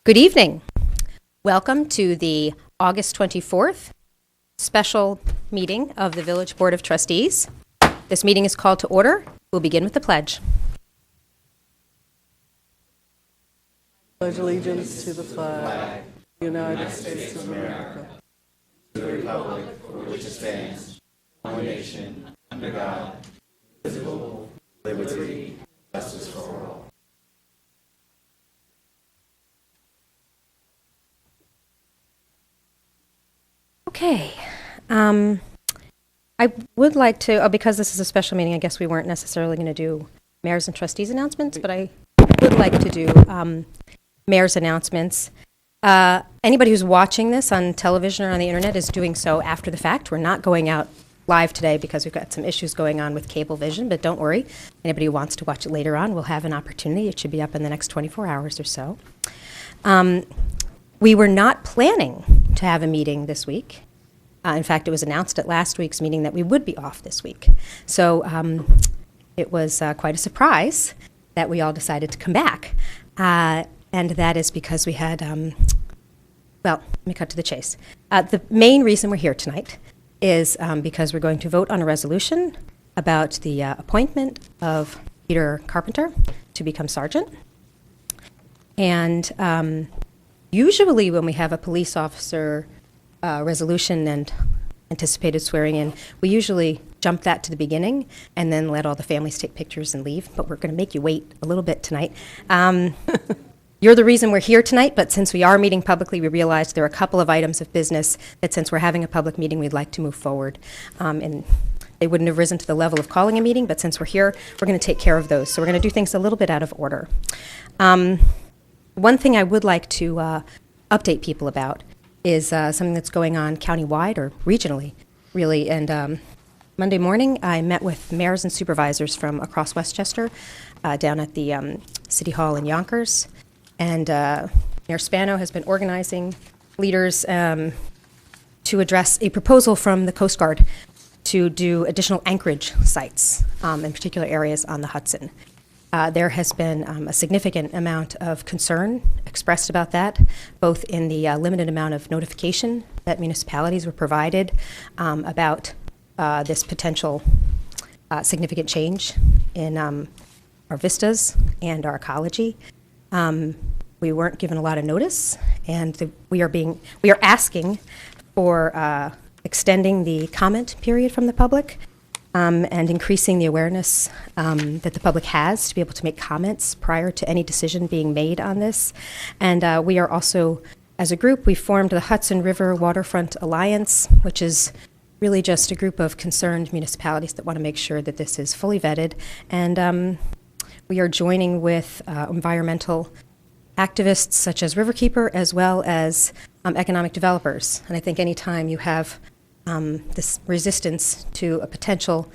Good evening. Welcome to the August 24th special meeting of the Village Board of Trustees. This meeting is called to order. We'll begin with the pledge. Pledge allegiance to the flag of the United States of America. Okay. I would like to, because this is a special meeting, I guess we weren't necessarily going to do mayor's and trustees announcements, but I would like to do mayor's announcements. Anybody who's watching this on television or on the internet is doing so after the fact. We're not going out live today because we've got some issues going on with Cablevision, but don't worry. Anybody who wants to watch it later on will have an opportunity. It should be up in the next 24 hours or so. We were not planning to have a meeting this week. In fact, it was announced at last week's meeting that we would be off this week. So it was quite a surprise that we all decided to come back. And that is because we had, well, let me cut to the chase. The main reason we're here tonight is because we're going to vote on a resolution about the appointment of Peter Carpenter to become sergeant. And usually when we have a police officer resolution and anticipated swearing in, we usually jump that to the beginning and then let all the families take pictures and leave, but we're going to make you wait a little bit tonight. You're the reason we're here tonight, but since we are meeting publicly, we realized there are a couple of items of business that since we're having a public meeting, we'd like to move forward. And they wouldn't have risen to the level of calling a meeting, but since we're here, we're going to take care of those. So we're going to do things a little bit out of order. One thing I would like to update people about is something that's going on countywide or regionally, really. And Monday morning, I met with mayors and supervisors from across Westchester down at the City Hall in Yonkers. And Mayor Spano has been organizing leaders to address a proposal from the Coast Guard to do additional anchorage sites in particular areas on the Hudson. There has been a significant amount of concern expressed about that, both in the limited amount of notification that municipalities were provided about this potential significant change in our vistas and our ecology. We weren't given a lot of notice, and we are asking for extending the comment period from the public. And increasing the awareness that the public has to be able to make comments prior to any decision being made on this. And we are also, as a group, we formed the Hudson River Waterfront Alliance, which is really just a group of concerned municipalities that want to make sure that this is fully vetted. And we are joining with environmental activists such as Riverkeeper, as well as economic developers. And I think anytime you have this resistance to a potential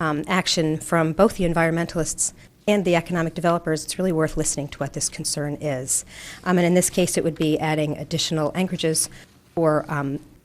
action from both the environmentalists and the economic developers, it's really worth listening to what this concern is. And in this case, it would be adding additional anchorages for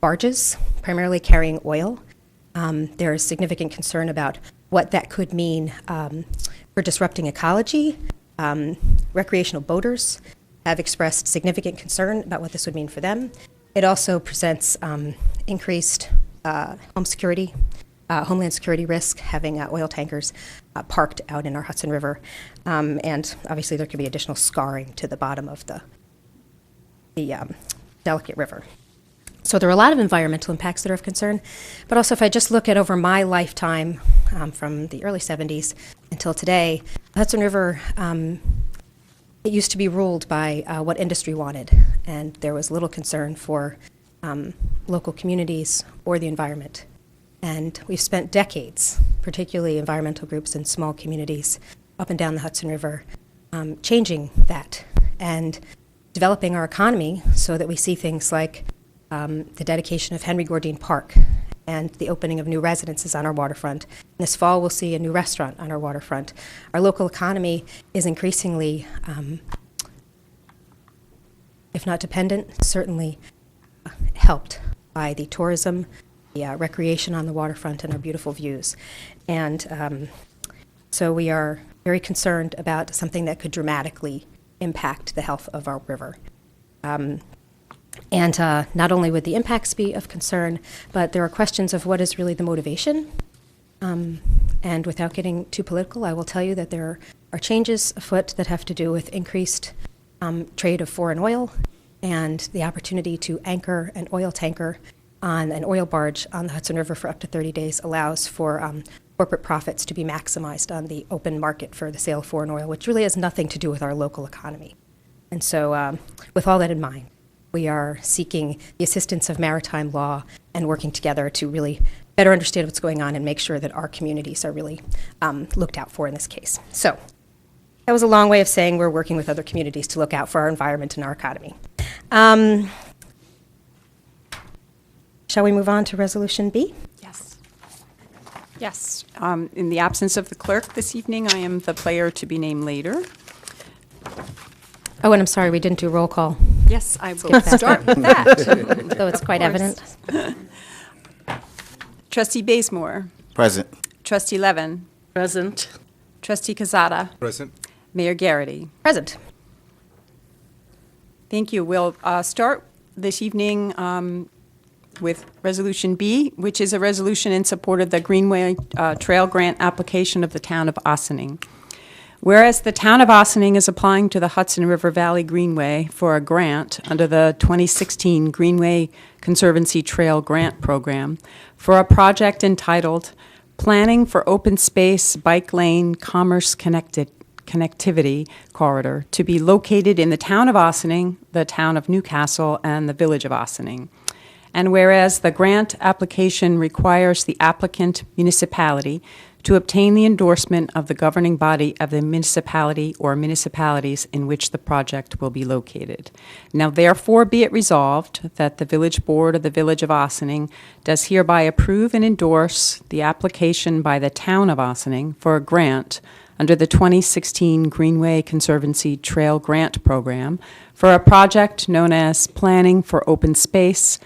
barges, primarily carrying oil. There is significant concern about what that could mean for disrupting ecology. Recreational boaters have expressed significant concern about what this would mean for them. It also presents increased homeland security risk, having oil tankers parked out in our Hudson River. And obviously there could be additional scarring to the bottom of the delicate river. So there are a lot of environmental impacts that are of concern. But also if I just look at over my lifetime from the early 70s until today, the Hudson River, it used to be ruled by what industry wanted. And there was little concern for local communities or the environment. And we've spent decades, particularly environmental groups in small communities up and down the Hudson River, changing that and developing our economy so that we see things like the dedication of Henry Gordine Park and the opening of new residences on our waterfront. This fall, we'll see a new restaurant on our waterfront. Our local economy is increasingly, if not dependent, certainly helped by the tourism, the recreation on the waterfront, and our beautiful views. And so we are very concerned about something that could dramatically impact the health of our river. And not only would the impacts be of concern, but there are questions of what is really the motivation. And without getting too political, I will tell you that there are changes afoot that have to do with increased trade of foreign oil and the opportunity to anchor an oil tanker on an oil barge on the Hudson River for up to 30 days allows for corporate profits to be maximized on the open market for the sale of foreign oil, which really has nothing to do with our local economy. And so with all that in mind, we are seeking the assistance of maritime law and working together to really better understand what's going on and make sure that our communities are really looked out for in this case. So that was a long way of saying we're working with other communities to look out for our environment and our economy. Shall we move on to Resolution B? Yes. Yes. In the absence of the clerk this evening, I am the player to be named later. Oh, and I'm sorry, we didn't do roll call, Yes, I will start with that. so it's quite Of evident. course. Trustee Bazemore. Present. Trustee Levin. Present. Trustee Cazada. Present. Mayor Garrity. Present. Thank you. We'll start this evening with Resolution B, which is a resolution in support of the Greenway Trail Grant application of the town of Ossining. Whereas the town of Ossining is applying to the Hudson River Valley Greenway for a grant under the 2016 Greenway Conservancy Trail Grant Program for a project entitled Planning for Open Space Bike Lane Commerce Connectivity Corridor to be located in the town of Ossining, the town of Newcastle, and the village of Ossining. And whereas the grant application requires the applicant municipality to obtain the endorsement of the governing body of the municipality or municipalities in which the project will be located. Now therefore be it resolved that the village board of the village of Ossining does hereby approve and endorse the application by the town of Ossining for a grant under the 2016 Greenway Conservancy Trail Grant Program for a project known as Planning for Open Space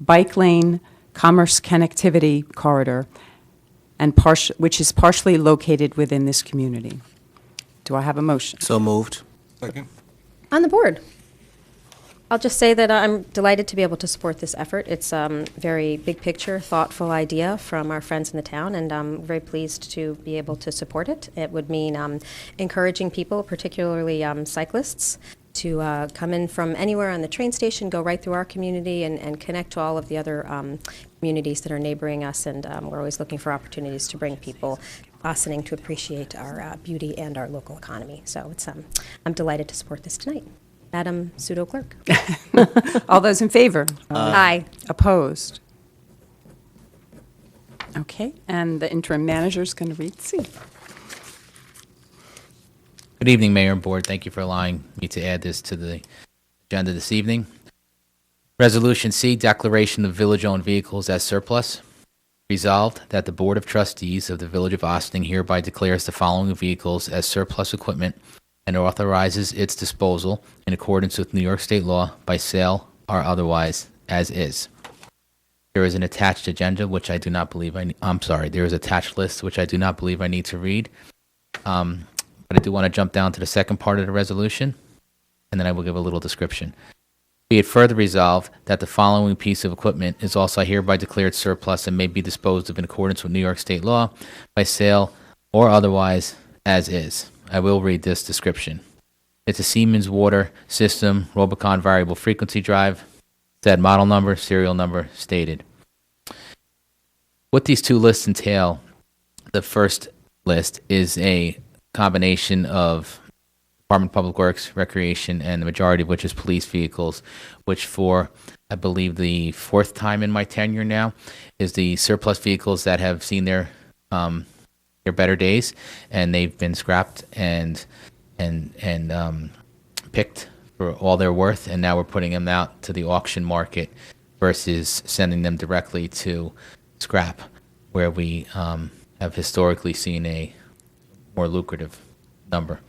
Bike Lane Commerce Connectivity Corridor, and which is partially located within this community. Do I have a motion? So moved. Second. On the board. I'll just say that I'm delighted to be able to support this effort. It's a very big picture, thoughtful idea from our friends in the town, and I'm very pleased to be able to support it. It would mean encouraging people, particularly cyclists, to come in from anywhere on the train station, go right through our community, and connect to all of the other communities that are neighboring us. And we're always looking for opportunities to bring people Ossining to appreciate our beauty and our local economy. So it's I'm delighted to support this tonight. Madam Pseudo Clerk. All those in favor? Aye. Opposed? Okay, and the interim manager is going to read C. Good evening, Mayor and Board. Thank you for allowing me to add this to the agenda this evening. Resolution C, declaration of village-owned vehicles as surplus. Resolved that the Board of Trustees of the Village of Ossining hereby declares the following vehicles as surplus equipment and authorizes its disposal in accordance with New York State law by sale or otherwise as is. There is an attached agenda, which I do not believe there is attached list, which I do not believe I need to read. But I do want to jump down to the second part of the resolution, and then I will give a little description. Be it further resolved that the following piece of equipment is also hereby declared surplus and may be disposed of in accordance with New York State law by sale or otherwise as is. I will read this description. It's a Siemens Water System Robicon Variable Frequency Drive. Said model number, serial number stated. What these two lists entail, the first list is a combination of Department of Public Works, Recreation, and the majority of which is police vehicles, which for, I believe, the fourth time in my tenure now, is the surplus vehicles that have seen their better days, and they've been scrapped and picked for all they're worth, and now we're putting them out to the auction market versus sending them directly to scrap, where we have historically seen a more lucrative number.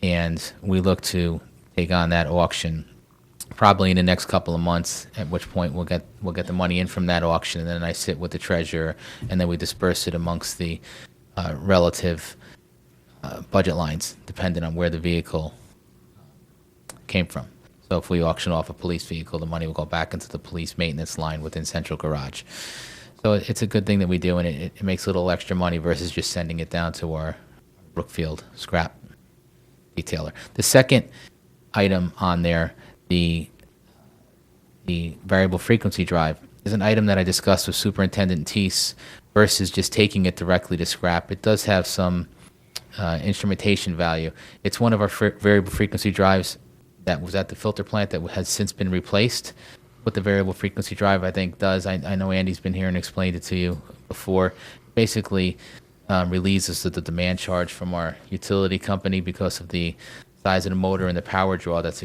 And we look to take on that auction probably in the next couple of months, at which point we'll get the money in from that auction, and then I sit with the treasurer, and then we disperse it amongst the relative budget lines, depending on where the vehicle came from. So if we auction off a police vehicle, the money will go back into the police maintenance line within Central Garage. So it's a good thing that we do, and it makes a little extra money versus just sending it down to our Brookfield scrap detailer. The second item on there, the variable frequency drive, is an item that I discussed with Superintendent Teese versus just taking it directly to scrap. It does have some instrumentation value. It's one of our variable frequency drives that was at the filter plant that has since been replaced. What the variable frequency drive, I think, does, I know Andy's been here and explained it to you before, basically relieves us of the demand charge from our utility company because of the size of the motor and the power draw that's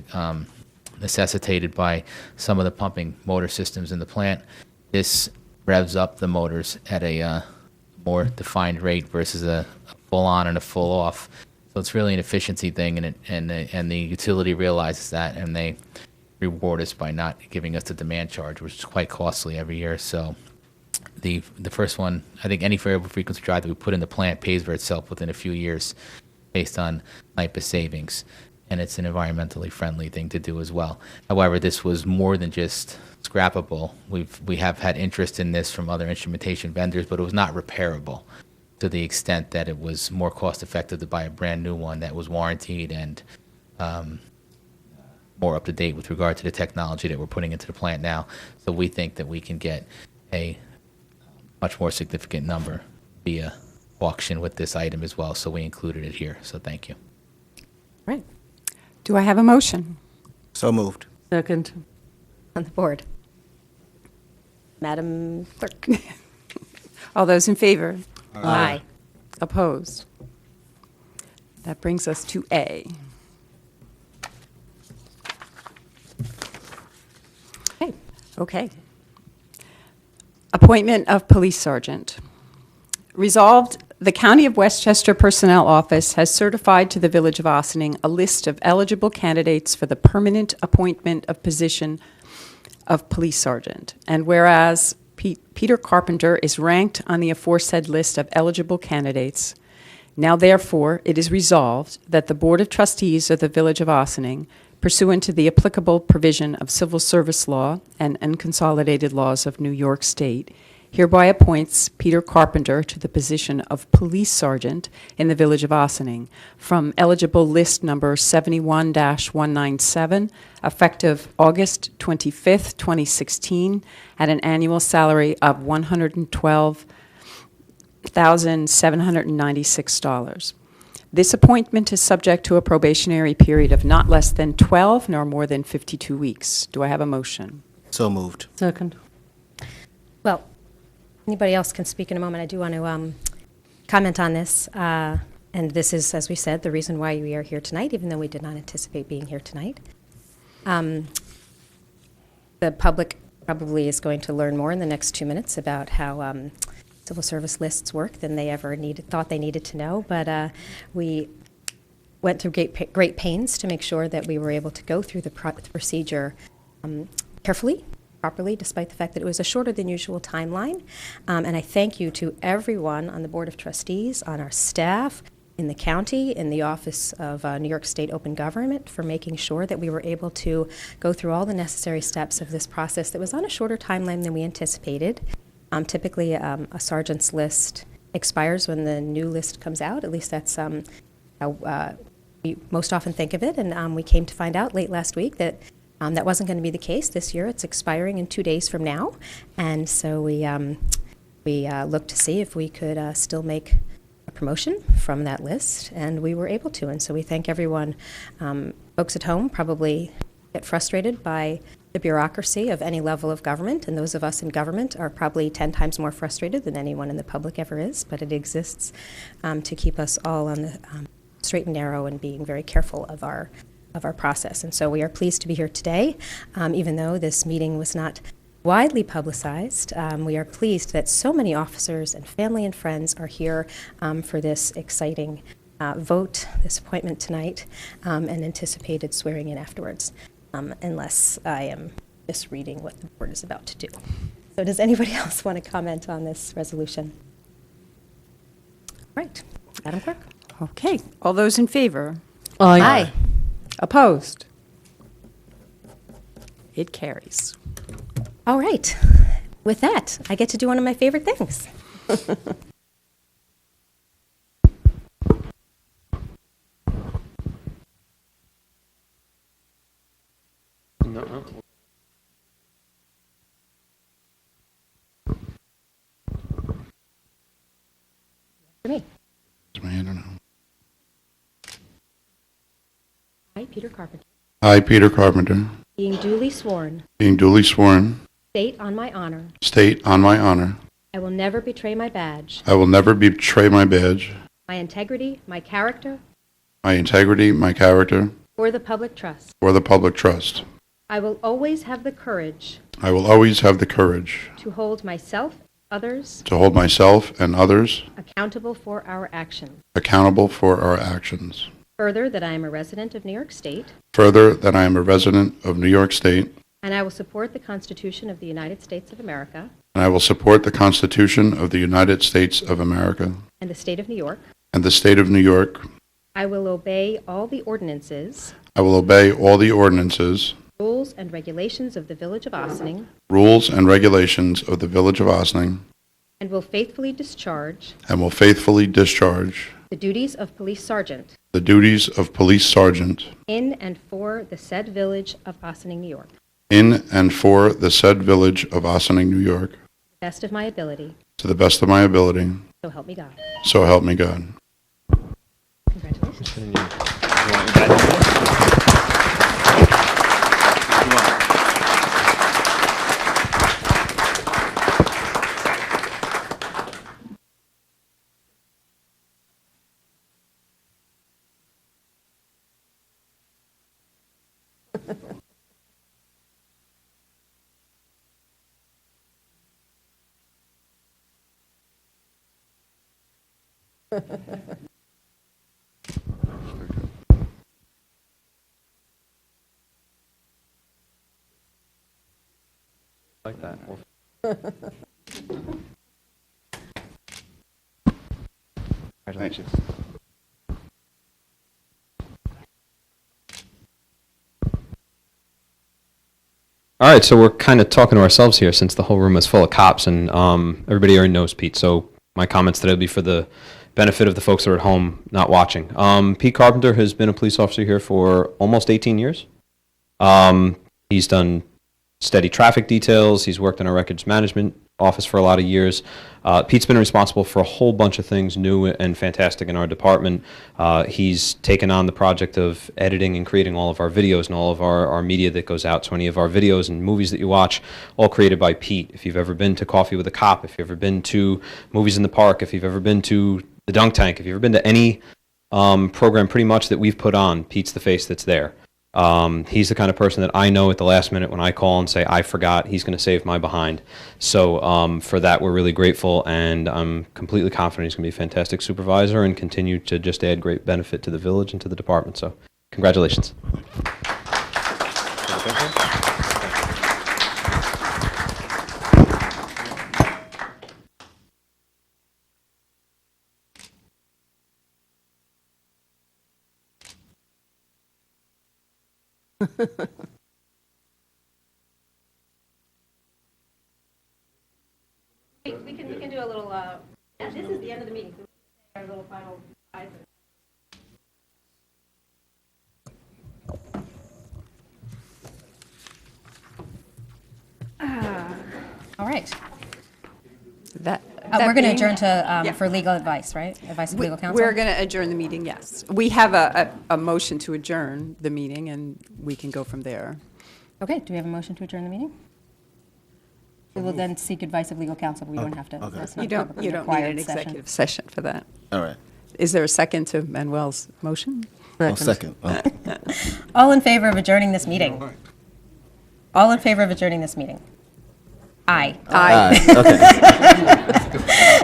necessitated by some of the pumping motor systems in the plant. This revs up the motors at a more defined rate versus a full on and a full off. So it's really an efficiency thing, and the utility realizes that, and they reward us by not giving us the demand charge, which is quite costly every year. So the first one, I think any variable frequency drive that we put in the plant pays for itself within a few years based on NYPA savings, and it's an environmentally friendly thing to do as well. However, this was more than just scrappable. We have had interest in this from other instrumentation vendors, but it was not repairable to the extent that it was more cost effective to buy a brand new one that was warranted and more up to date with regard to the technology that we're putting into the plant now. So we think that we can get a much more significant number via auction with this item as well. So we included it here. So thank you. Right. Do I have a motion? So moved. Second. On the board. Madam Clerk. All those in favor? Aye. Opposed? That brings us to A. Okay. Appointment of police sergeant. Resolved, the County of Westchester Personnel Office has certified to the Village of Ossining a list of eligible candidates for the permanent appointment of position of police sergeant. And whereas Peter Carpenter is ranked on the aforesaid list of eligible candidates, now therefore it is resolved that the Board of Trustees of the Village of Ossining, pursuant to the applicable provision of civil service law and unconsolidated laws of New York State, hereby appoints Peter Carpenter to the position of police sergeant in the Village of Ossining from eligible list number 71-197, effective August 25th, 2016, at an annual salary of $112,796. This appointment is subject to a probationary period of not less than 12 nor more than 52 weeks. Do I have a motion? So moved. Second. Well, anybody else can speak in a moment. I do want to comment on this. And this is, as we said, the reason why we are here tonight, even though we did not anticipate being here tonight. The public probably is going to learn more in the next 2 minutes about how civil service lists work than they ever thought they needed to know. But we went through great pains to make sure that we were able to go through the procedure carefully, properly, despite the fact that it was a shorter than usual timeline. And I thank you to everyone on the Board of Trustees, on our staff, in the county, in the Office of New York State Open Government for making sure that we were able to go through all the necessary steps of this process that was on a shorter timeline than we anticipated. Typically, a sergeant's list expires when the new list comes out. At least that's how we most often think of it. And we came to find out late last week that that wasn't going to be the case this year. It's expiring in 2 days from now. And so we looked to see if we could still make a promotion from that list, and we were able to. And so we thank everyone. Folks at home probably get frustrated by the bureaucracy of any level of government, and those of us in government are probably 10 times more frustrated than anyone in the public ever is, but it exists to keep us all on the straight and narrow and being very careful of our process. And so we are pleased to be here today, even though this meeting was not widely publicized. We are pleased that so many officers and family and friends are here for this exciting vote, this appointment tonight, and anticipated swearing in afterwards, unless I am misreading what the board is about to do. So does anybody else want to comment on this resolution? Right, Madam Clerk? Okay. All those in favor? Aye. Opposed? It carries. All right. With that, I get to do one of my favorite things. For me. I don't know. I, Peter Carpenter, I, Peter Carpenter, being duly sworn, being duly sworn, state on my honor, state on my honor, I will never betray my badge, I will never betray my badge, my integrity, my character, my integrity, my character, or the public trust. or the public trust. I will always have the courage I will always have the courage to hold myself, others, to hold myself and others accountable for our actions. accountable for our actions. Further, that I am a resident of New York State, Further, that I am a resident of New York State, and I will support the Constitution of the United States of America and I will support the Constitution of the United States of America and the state of New York. and the state of New York. I will obey all the ordinances, I will obey all the ordinances, rules, and regulations of the Village of Ossining, rules, and regulations of the Village of Ossining, and will faithfully discharge and will faithfully discharge the duties of Police Sergeant the duties of police sergeant in and for the said Village of Ossining, New York, in and for the said Village of Ossining, New York, to the best of my ability, to the best of my ability, so help me God. so help me God. Congratulations. Like that. Congratulations. All right, so we're kind of talking to ourselves here since the whole room is full of cops, and everybody already knows Pete. So my comments today will be for the benefit of the folks that are at home not watching. Pete Carpenter has been a police officer here for almost 18 years. He's done steady traffic details. He's worked in our records management office for a lot of years. Pete's been responsible for a whole bunch of things new and fantastic in our department. He's taken on the project of editing and creating all of our videos and all of our media that goes out. So any of our videos and movies that you watch, all created by Pete. If you've ever been to Coffee with a Cop, if you've ever been to Movies in the Park, if you've ever been to the Dunk Tank, if you've ever been to any program pretty much that we've put on, Pete's the face that's there. He's the kind of person that I know at the last minute when I call and say, I forgot, he's going to save my behind. So for that, we're really grateful, and I'm completely confident he's going to be a fantastic supervisor and continue to just add great benefit to the village and to the department. So congratulations. We can do a little, this is the end of the meeting, so we can say our little final goodbyes. All right. We're going to adjourn to, for legal advice, right? Advice of legal counsel? We're going to adjourn the meeting, yes. We have a motion to adjourn the meeting, and we can go from there. Okay, do we have a motion to adjourn the meeting? We will then seek advice of legal counsel, but we don't have to. That's not You don't publicly need required an session. executive session for that. All right. Is there a second to Manuel's motion? I'll second. Oh. All in favor of adjourning this meeting? All in favor of adjourning this meeting? Aye. Okay.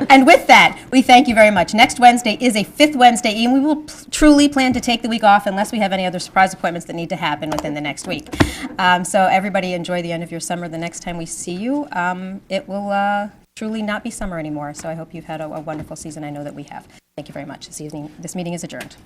And with that, we thank you very much. Next Wednesday is a fifth Wednesday, and we will truly plan to take the week off unless we have any other surprise appointments that need to happen within the next week. So everybody enjoy the end of your summer. The next time we see you, it will truly not be summer anymore. So I hope you've had a wonderful season. I know that we have. Thank you very much. This meeting is adjourned.